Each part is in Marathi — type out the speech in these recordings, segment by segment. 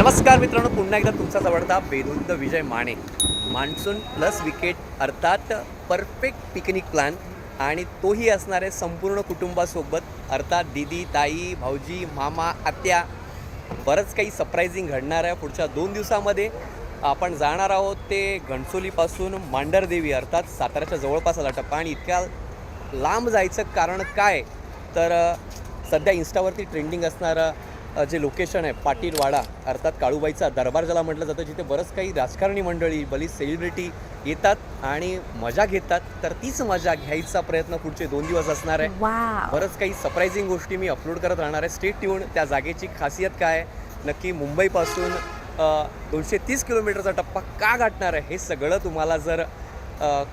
नमस्कार मित्रांनो, पुन्हा एकदा तुमचाच आवडता बेधुंद विजय माने. मान्सून प्लस विकेट अर्थात परफेक्ट पिकनिक प्लॅन, आणि तोही असणार आहे संपूर्ण कुटुंबासोबत, अर्थात दीदी, ताई, भाऊजी, मामा, आत्या. बरंच काही सरप्रायझिंग घडणार आहे पुढच्या 2 दिवसामध्ये. आपण जाणार आहोत ते घणसोलीपासून मांढरदेवी अर्थात साताऱ्याच्या जवळपास आला टप्पा. आणि इतक्या लांब जायचं कारण काय, तर सध्या इन्स्टावरती ट्रेंडिंग असणारं जे लोकेशन आहे पाटीलवाडा अर्थात काळूबाईचा दरबार ज्याला म्हटलं जातं, जिथे बरंच काही राजकारणी मंडळी, बरीच सेलिब्रिटी येतात आणि मजा घेतात. तर तीच मजा घ्यायचा प्रयत्न पुढचे 2 दिवस असणार आहे. बरंच काही सरप्रायझिंग गोष्टी मी अपलोड करत राहणार आहे. Stay tune. त्या जागेची खासियत काय आहे, नक्की मुंबईपासून 230 किलोमीटरचा टप्पा का गाठणार आहे, हे सगळं तुम्हाला जर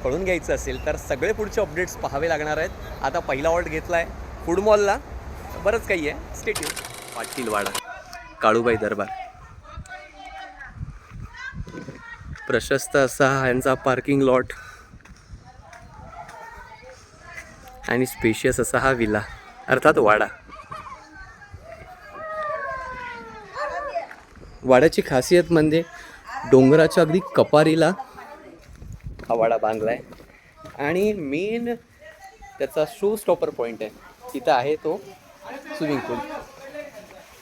कळून घ्यायचं असेल तर सगळे पुढचे अपडेट्स पाहावे लागणार आहेत. आता पहिला ऑल्ट घेतला आहे फूड मॉलला, बरंच काही आहे. Stay tune. पाटीलवाडा काळूबाई दरबार. प्रशस्त असा यांचा पार्किंग लॉट आणि स्पेशियस असा हा विला अर्थात वाडा. वाड्याची खासियत म्हणजे डोंगराच्या अगदी कपारीला हा वाडा बांधलाय आणि मेन त्याचा शो स्टॉपर पॉईंट आहे. तिथं आहे तो स्विमिंग पूल,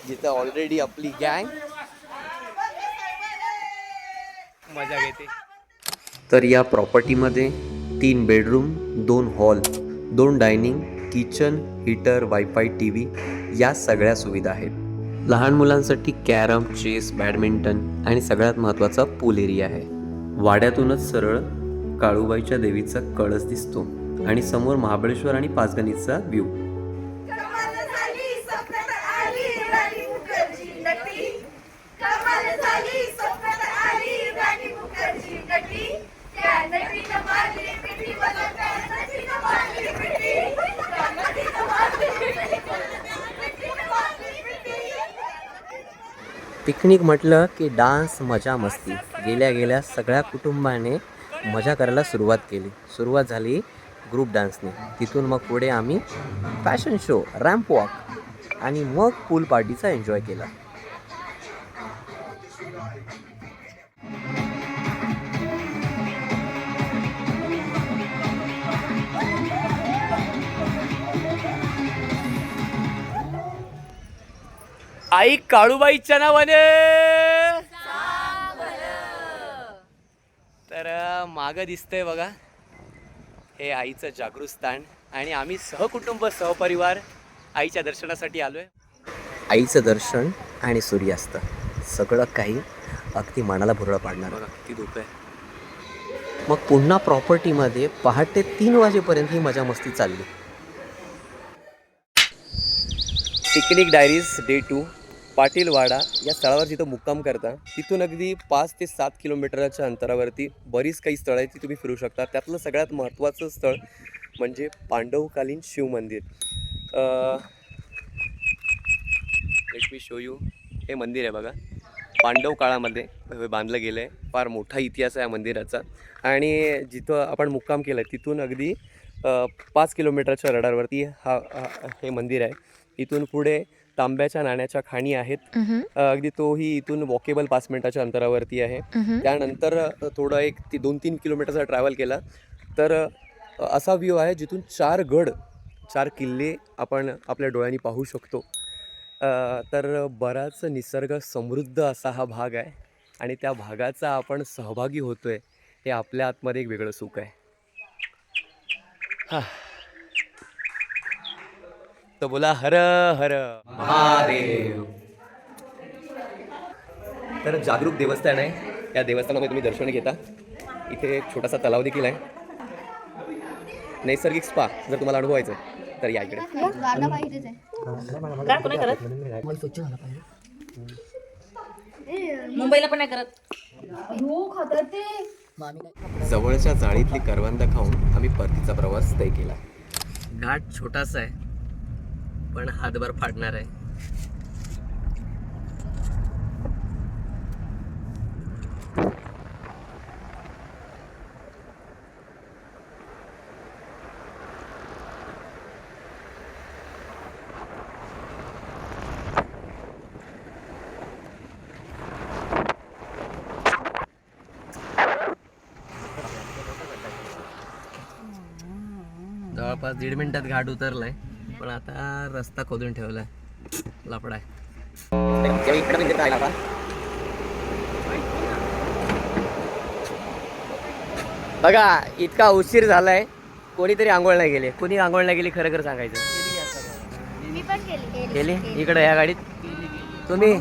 जिथं ऑलरेडी आपली गँग मजा घेते. तर या प्रॉपर्टीमध्ये 3 bedroom, 2 hall, 2 dining, kitchen, heater, wifi, TV या सगळ्या सुविधा आहेत. लहान मुलांसाठी कॅरम, चेस, बॅडमिंटन आणि सगळ्यात महत्त्वाचा पूल एरिया आहे. वाड्यातूनच सरळ काळूबाईच्या देवीचा कळस दिसतो आणि समोर महाबळेश्वर आणि पाचगणीचा व्ह्यू. पिकनिक म्हटलं की डान्स, मजा, मस्ती. गेल्या सगळ्या कुटुंबाने मजा करायला सुरुवात केली. सुरुवात झाली ग्रुप डान्सने. तिथून मग पुढे आम्ही फॅशन शो, रॅम्प वॉक आणि मग पूल पार्टीचा एन्जॉय केला. आई काळूबाईच्या नावाने. तर मागं दिसतंय बघा, हे आईचं जागृत स्थान आणि आम्ही सहकुटुंब सहपरिवार आईच्या दर्शनासाठी आलोय. आईचं दर्शन आणि सूर्यास्त सगळं काही अगदी मनाला भुरळ पाडणार. बघा किती धूप आहे. मग पुन्हा प्रॉपर्टीमध्ये पहाटे 3 वाजेपर्यंत ही मजा मस्ती चालली. Picnic diaries day 2. पाटीलवाडा या स्थळावर जिथं मुक्काम करता तिथून अगदी 5 ते 7 किलोमीटरच्या अंतरावरती बरीच काही स्थळं आहेत ती तुम्ही फिरू शकता. त्यातलं सगळ्यात महत्त्वाचं स्थळ म्हणजे पांडवकालीन शिवमंदिर. Let me show you. हे मंदिर आहे बघा, पांडव काळामध्ये बांधलं गेलं आहे. फार मोठा इतिहास आहे या मंदिराचा. आणि जिथं आपण मुक्काम केलं आहे तिथून अगदी 5 किलोमीटरच्या रडारवरती हे मंदिर आहे. इथून पुढे तांब्याच्या नाण्याच्या खाणी आहेत. अगदी तोही इथून वॉकेबल 5 मिनिटाच्या अंतरावरती आहे. त्यानंतर थोडं 2-3 किलोमीटरचा ट्रॅव्हल केला तर असा व्ह्यू आहे जिथून 4 गड, 4 किल्ले आपण आपल्या डोळ्यांनी पाहू शकतो. तर बराच निसर्ग समृद्ध असा हा भाग आहे आणि त्या भागाचा आपण सहभागी होतोय, हे आपल्या आतमध्ये एक वेगळं सुख आहे. तर बोला हर हर महादेव. तर जागरूक देवस्थान आहे. या देवस्थानामध्ये तुम्ही दर्शन घेता. इथे एक छोटासा तलाव देखील आहे. नैसर्गिक स्पा जर तुम्हाला अनुभवायचं तर या इकडे. मुंबईला पण नाही करत. जवळच्या जाळीतली करवंद खाऊन आम्ही परतीचा प्रवास तय केला. घाट छोटासा आहे पण हातभर फाडणार आहे. जवळपास 1.5 मिनिटात घाट उतरलाय, पण आता रस्ता खोदून ठेवलाय. लफडा आहे. बघा इतका उशीर झालाय, कोणीतरी आंघोळ नाही गेले. कोणी आंघोळ नाही गेली खरं खरं सांगायचं. मी पण केली. गेली इकडे या गाडीत. तुम्ही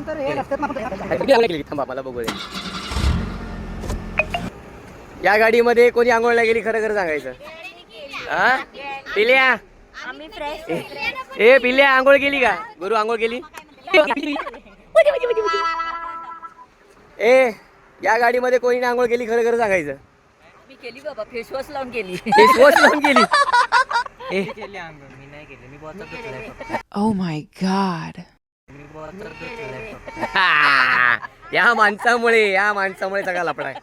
गेली? थांबा मला बघू दे. या गाडीमध्ये कोणी आंघोळ नाही गेली खरं खरं सांगायचं. हा पिल्या, आम्ही फ्रेश ए पिल्या आंघोळ केली का? गुरु आंघोळ केली? ए या गाडीमध्ये कोणी नाही आंघोळ केली खरं खरं सांगायचं. मी केली बाबा, फेसवॉश लावून केली. फेसवॉश लावून गेली. ए केली आंघोळ मी नाही केली, मी बॉटल घेतलाय फक्त. Oh my god. Me bottle घेतलाय फक्त. या माणसामुळे सगळा लफडा आहे.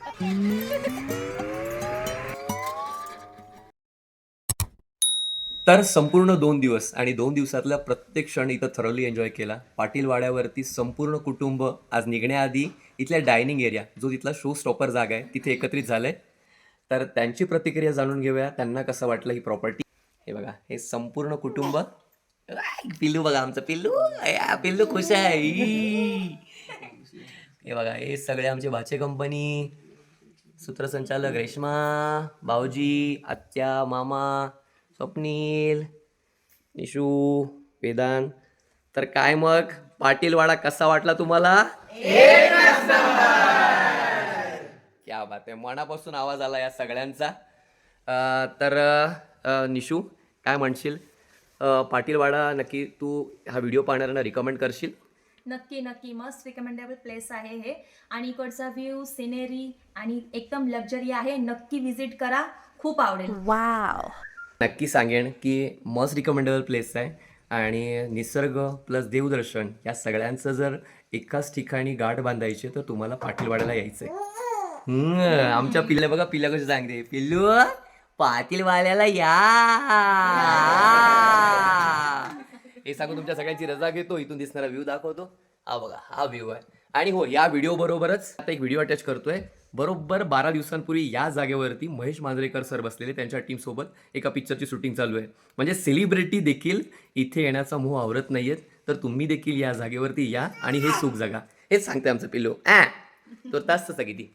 तर संपूर्ण 2 दिवस आणि 2 दिवसातला प्रत्येक क्षण इथं थरोली एन्जॉय केला. पाटील वाड्यावरती संपूर्ण कुटुंब आज निघण्याआधी इथल्या डायनिंग एरिया, जो तिथला शो स्टॉपर जागा आहे, तिथे एकत्रित झालंय. तर त्यांची प्रतिक्रिया जाणून घेऊया. त्यांना कसं वाटलं ही प्रॉपर्टी. हे बघा, हे संपूर्ण कुटुंब. पिल्लू बघा, आमचं पिल्लू. पिल्लू खुश आहे. हे बघा, हे सगळे आमचे भाचे कंपनी, सूत्रसंचालक रेश्मा, भाऊजी, आत्या, मामा, स्वप्नील, निशू, वेदांत. तर काय मग पाटीलवाडा कसा वाटला तुम्हाला? क्या बात आहे, मनापासून आवाज आला या सगळ्यांचा. तर निशू काय म्हणशील? पाटीलवाडा नक्की तू हा व्हिडिओ पाहणाऱ्यांना रिकमेंड करशील? नक्की मस्त रिकमेंडेबल प्लेस आहे हे. आणि इकडचा व्ह्यू, सिनेरी आणि एकदम लक्झरी आहे. नक्की विजिट करा, खूप आवडेल. वाव. नक्की सांगेन की मस्ट रिकमेंडेबल प्लेस आहे. आणि निसर्ग प्लस देवदर्शन या सगळ्यांचं जर एकाच ठिकाणी गाठ बांधायची तर तुम्हाला पाटीलवाड्याला यायचं आहे. आमच्या पिल्ल्या बघा, पिल्ल्या कशी सांगते, पिल्लू पाटीलवाड्याला या. हे सांगून तुमच्या सगळ्यांची रजा घेतो. इथून दिसणारा व्ह्यू दाखवतो. हा बघा, हा व्ह्यू आहे. आणि हो, या व्हिडिओ बरोबरच आता एक व्हिडिओ अटॅच करतोय. बरोबर 12 दिवसांपूर्वी या जागेवरती महेश मांजरेकर सर बसलेले, त्यांच्या टीमसोबत एका पिक्चरची शूटिंग चालू आहे. म्हणजे सेलिब्रिटी देखील इथे येण्याचा मोह आवरत नाहीयेत. तर तुम्ही देखील या जागेवरती या आणि हे सुख जगा. हेच सांगते आमचं पिल्लू. तो तास तसं किती